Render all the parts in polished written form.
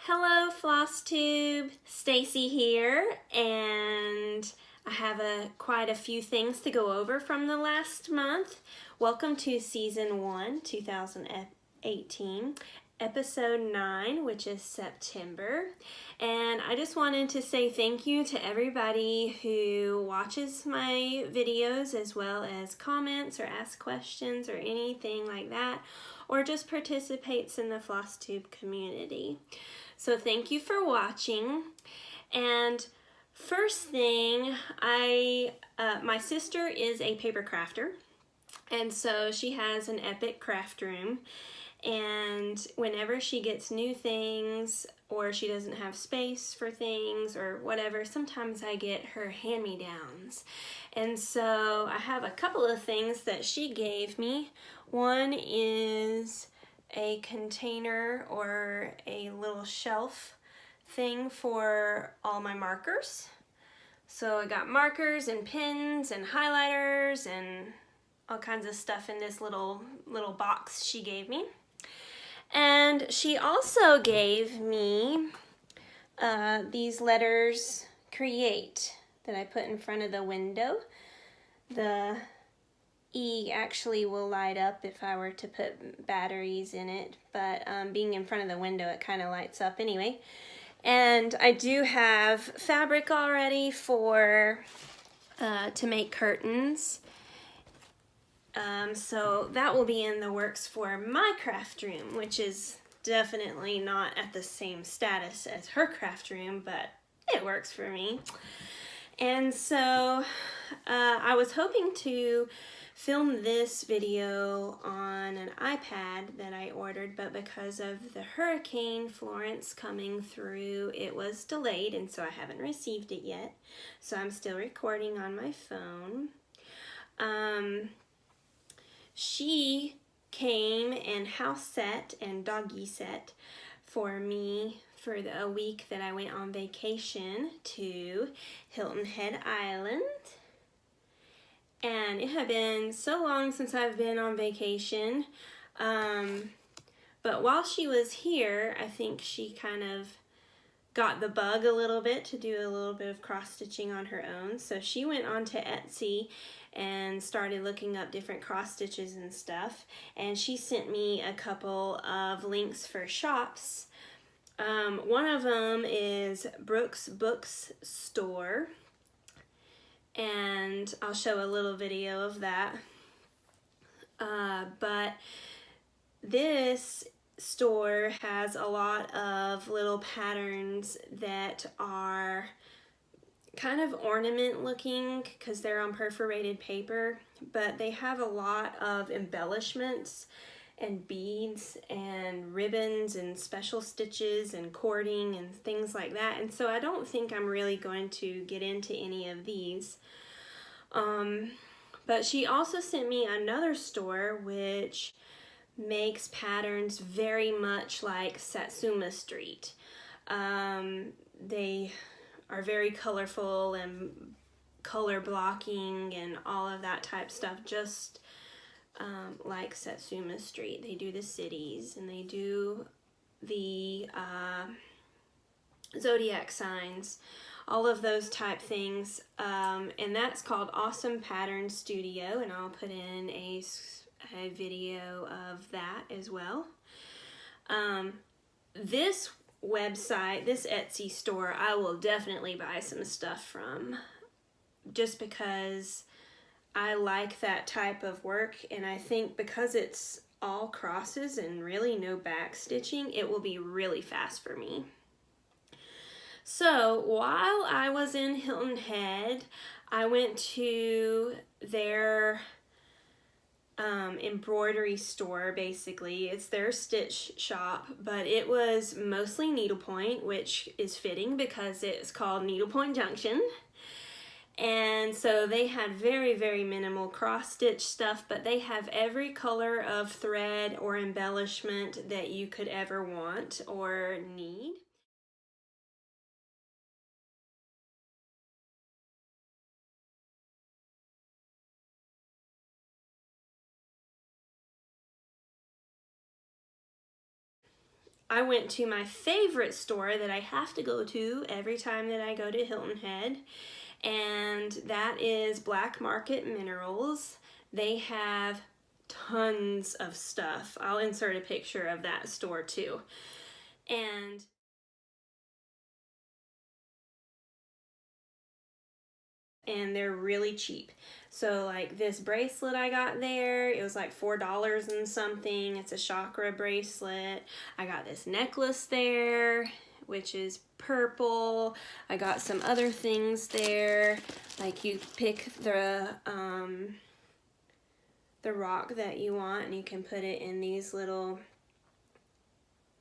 Hello FlossTube, Stacy here, and I have quite a few things to go over from the last month. Welcome to Season 1, 2018, Episode 9, which is September. And I just wanted to say thank you to everybody who watches my videos as well as comments or asks questions or anything like that, or just participates in the FlossTube community. So thank you for watching. And first thing, my sister is a paper crafter, and so she has an epic craft room, and whenever she gets new things or she doesn't have space for things or whatever, sometimes I get her hand-me-downs. And so I have a couple of things that she gave me. One is a container or a little shelf thing for all my markers. So I got markers and pens and highlighters and all kinds of stuff in this little box she gave me. And she also gave me these letters Create that I put in front of the window. The E actually will light up if I were to put batteries in it, but being in front of the window, it kind of lights up anyway. And I do have fabric already for to make curtains. So that will be in the works for my craft room, which is definitely not at the same status as her craft room, but it works for me. And so I was hoping to film this video on an iPad that I ordered, but because of the Hurricane Florence coming through, it was delayed, and so I haven't received it yet. So I'm still recording on my phone. She came and house set and doggy set for me for a week that I went on vacation to Hilton Head Island. And it had been so long since I've been on vacation. But while she was here, I think she kind of got the bug a little bit to do a little bit of cross stitching on her own. So she went onto Etsy and started looking up different cross stitches and stuff. And she sent me a couple of links for shops. One of them is Brooks Books Store, and I'll show a little video of that. But this store has a lot of little patterns that are kind of ornament looking because they're on perforated paper, but they have a lot of embellishments and beads and ribbons and special stitches and cording and things like that. And so I don't think I'm really going to get into any of these. But she also sent me another store which makes patterns very much like Satsuma Street. They are very colorful and color blocking and all of that type stuff, just like Satsuma Street. They do the cities and they do the zodiac signs, all of those type things, and that's called Awesome Pattern Studio, and I'll put in a video of that as well. This website, this Etsy store, I will definitely buy some stuff from, just because I like that type of work, and I think because it's all crosses and really no back stitching, it will be really fast for me. So while I was in Hilton Head, I went to their embroidery store. Basically, it's their stitch shop, but it was mostly needlepoint, which is fitting because it's called Needlepoint Junction. And so they had very minimal cross stitch stuff, but they have every color of thread or embellishment that you could ever want or need. I went to my favorite store that I have to go to every time that I go to Hilton Head, and that is Black Market Minerals. They have tons of stuff. I'll insert a picture of that store too. And they're really cheap. So like this bracelet I got there, it was like $4 and something. It's a chakra bracelet. I got this necklace there, which is purple. I got some other things there. Like you pick the rock that you want and you can put it in these little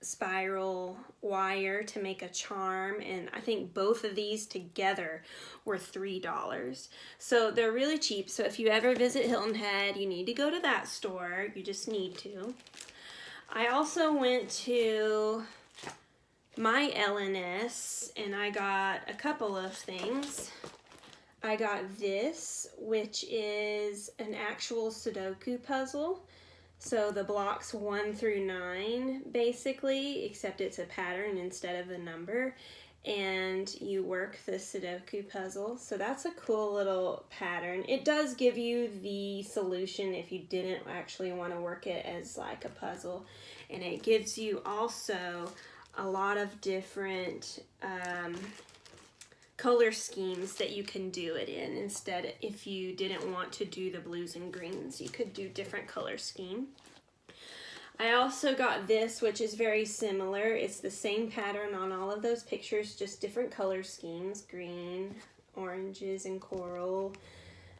spiral wire to make a charm, and I think both of these together were $3. So they're really cheap. So if you ever visit Hilton Head, you need to go to that store. You just need to. I also went to my LNS and I got a couple of things. I got this, which is an actual Sudoku puzzle. So the blocks 1 through 9 basically, except it's a pattern instead of a number, and you work the Sudoku puzzle. So that's a cool little pattern. It does give you the solution if you didn't actually want to work it as like a puzzle, and it gives you also a lot of different color schemes that you can do it in. Instead, if you didn't want to do the blues and greens, you could do different color scheme. I also got this, which is very similar. It's the same pattern on all of those pictures, just different color schemes: green, oranges and coral,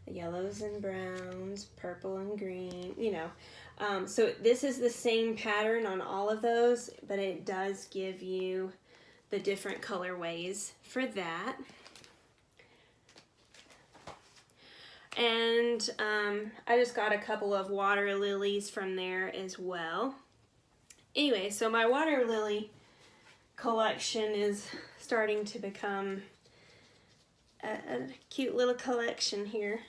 yellows and browns, purple and green, you know. So this is the same pattern on all of those, but it does give you the different colorways for that. And I just got a couple of water lilies from there as well. Anyway, so my water lily collection is starting to become a cute little collection here.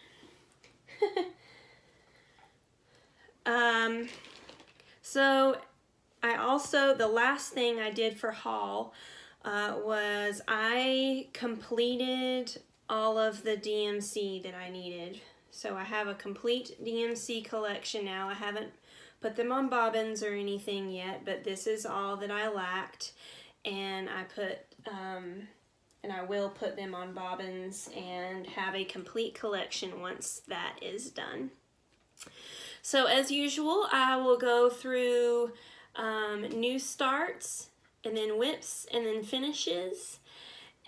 So I also, the last thing I did for haul was I completed all of the DMC that I needed. So I have a complete DMC collection now. I haven't put them on bobbins or anything yet, but this is all that I lacked, and I put and I will put them on bobbins and have a complete collection once that is done. So as usual, I will go through new starts, and then whips, and then finishes.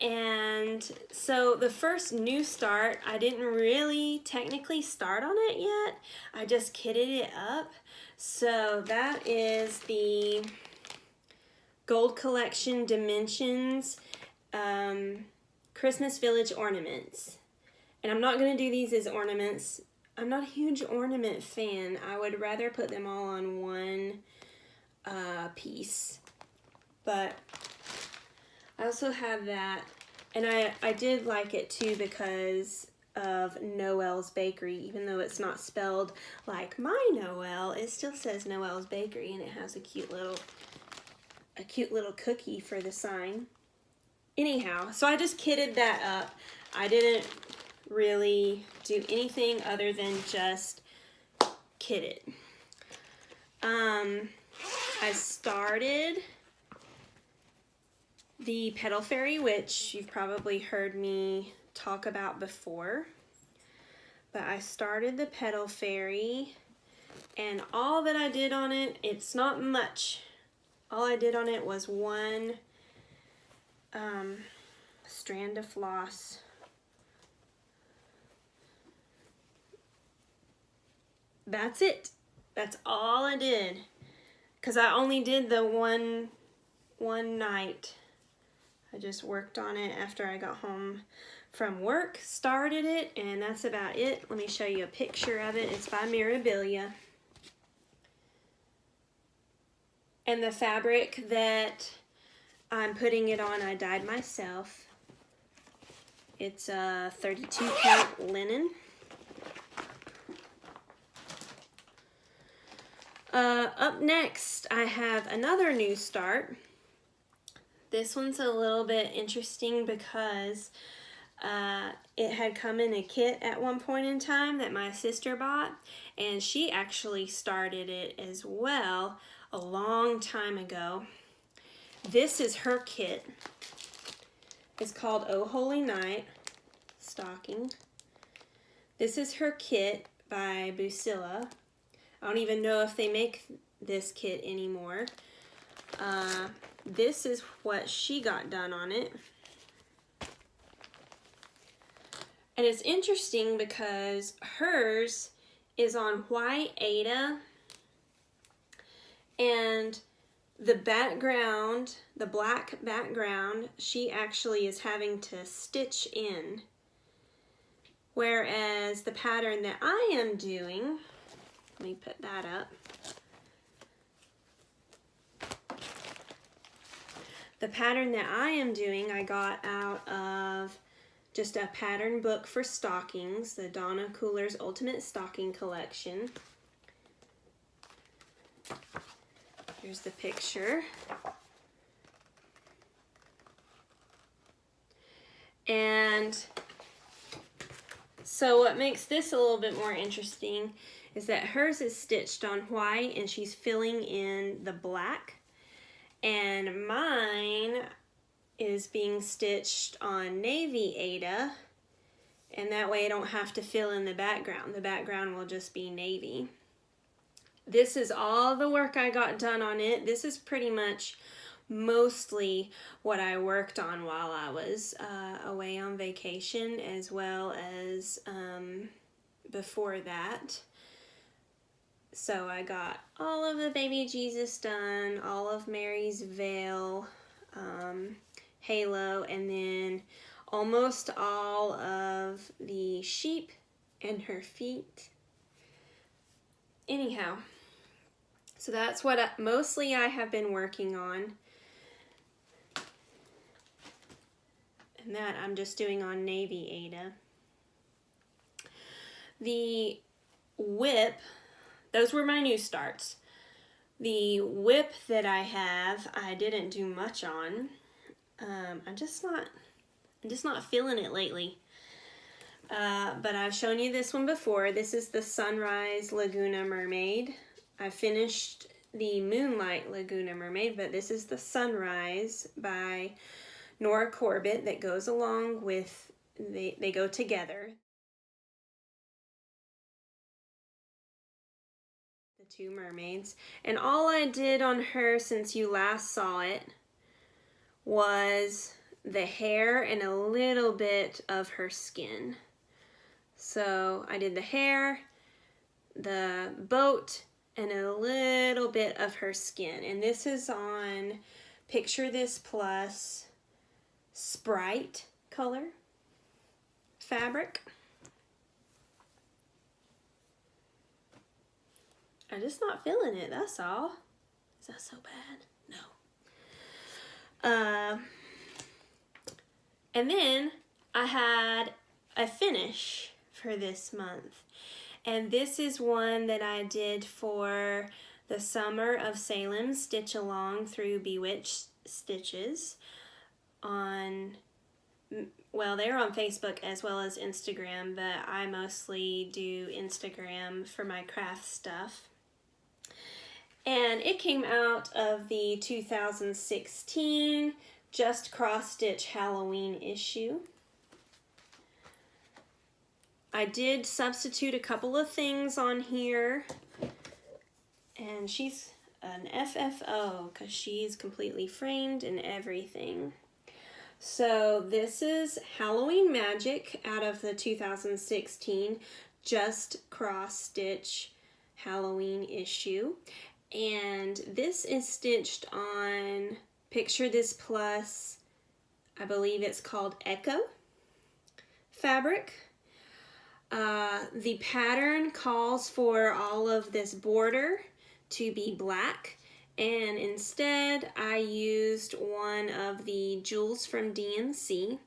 And so the first new start, I didn't really technically start on it yet. I just kitted it up. So that is the Gold Collection Dimensions Christmas Village ornaments. And I'm not going to do these as ornaments. I'm not a huge ornament fan. I would rather put them all on one piece. But I also have that, and I did like it too because of Noel's Bakery. Even though it's not spelled like my Noel, it still says Noel's Bakery, and it has a cute little cookie for the sign. Anyhow, so I just kitted that up. I didn't really do anything other than just kit it. I started the Petal Fairy, which you've probably heard me talk about before. But I started the Petal Fairy, and all that I did on it, it's not much. All I did on it was one strand of floss. That's it. That's all I did. Because I only did the one night. I just worked on it after I got home from work, started it, and that's about it. Let me show you a picture of it. It's by Mirabilia. And the fabric that I'm putting it on, I dyed myself. It's a 32 count linen. Up next, I have another new start. This one's a little bit interesting because it had come in a kit at one point in time that my sister bought, and she actually started it as well a long time ago. This is her kit. It's called Oh Holy Night Stocking. This is her kit by Busilla. I don't even know if they make this kit anymore. This is what she got done on it. And it's interesting because hers is on white Aida, and the background, the black background, she actually is having to stitch in. Whereas the pattern that I am doing, let me put that up. The pattern that I am doing, I got out of just a pattern book for stockings, the Donna Cooler's Ultimate Stocking Collection. Here's the picture. And so what makes this a little bit more interesting is that hers is stitched on white and she's filling in the black. And mine is being stitched on navy Aida, and that way I don't have to fill in the background. The background will just be navy. This is all the work I got done on it. This is pretty much mostly what I worked on while I was away on vacation, as well as before that. So I got all of the baby Jesus done, all of Mary's veil, halo, and then almost all of the sheep and her feet. Anyhow, so that's what mostly I have been working on. And that I'm just doing on navy Aida. The whip, those were my new starts. The whip that I have, I didn't do much on. I'm just not feeling it lately. But I've shown you this one before. This is the Sunrise Laguna Mermaid. I finished the Moonlight Laguna Mermaid, but this is the Sunrise by Nora Corbett that goes along with, they go together. The two mermaids. And all I did on her since you last saw it was the hair and a little bit of her skin. So I did the hair, the boat, and a little bit of her skin. And this is on Picture This Plus Sprite color fabric. I'm just not feeling it, that's all. Is that so bad? No. And then I had a finish for this month. And this is one that I did for the Summer of Salem Stitch Along through Bewitched Stitches on, well, they're on Facebook as well as Instagram, but I mostly do Instagram for my craft stuff. And it came out of the 2016 Just Cross Stitch Halloween issue. I did substitute a couple of things on here, and she's an FFO because she's completely framed and everything. So this is Halloween Magic out of the 2016 Just Cross Stitch Halloween issue. And this is stitched on Picture This Plus, I believe it's called Echo fabric. The pattern calls for all of this border to be black, and instead I used one of the jewels from DMC.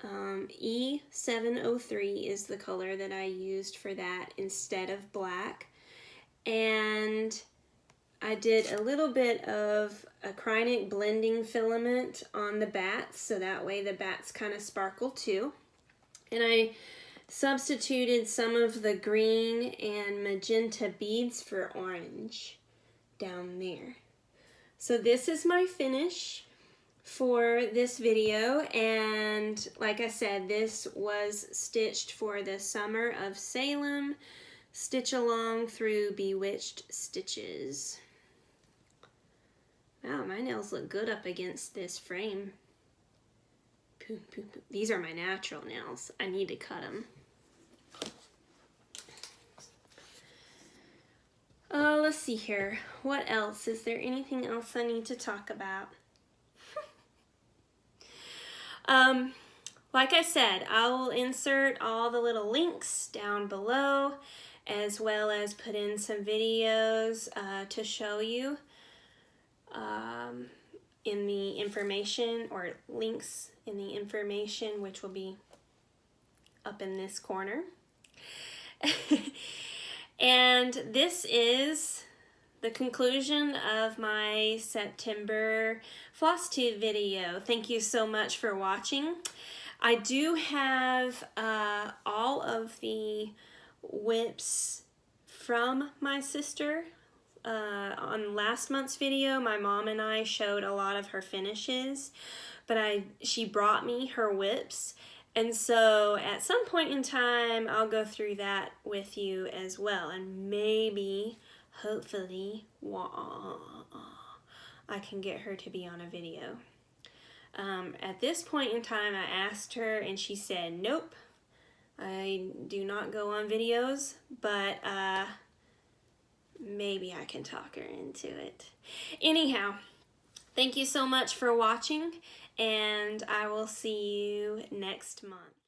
E703 is the color that I used for that instead of black. And I did a little bit of acrylic blending filament on the bats, so that way the bats kind of sparkle too. And I substituted some of the green and magenta beads for orange down there. So this is my finish for this video, and like I said, this was stitched for the Summer of Salem Stitch Along through Bewitched Stitches. Wow, my nails look good up against this frame. These are my natural nails. I need to cut them. Let's see here. What else? Is there anything else I need to talk about? Like I said, I will insert all the little links down below, as well as put in some videos to show you in the information, or links in the information, which will be up in this corner. And this is the conclusion of my September FlossTube video. Thank you so much for watching. I do have all of the whips from my sister. On last month's video, my mom and I showed a lot of her finishes, but she brought me her whips, and so at some point in time I'll go through that with you as well, and maybe, hopefully, I can get her to be on a video. At this point in time, I asked her and she said, nope, I do not go on videos, but maybe I can talk her into it. Anyhow, thank you so much for watching, and I will see you next month.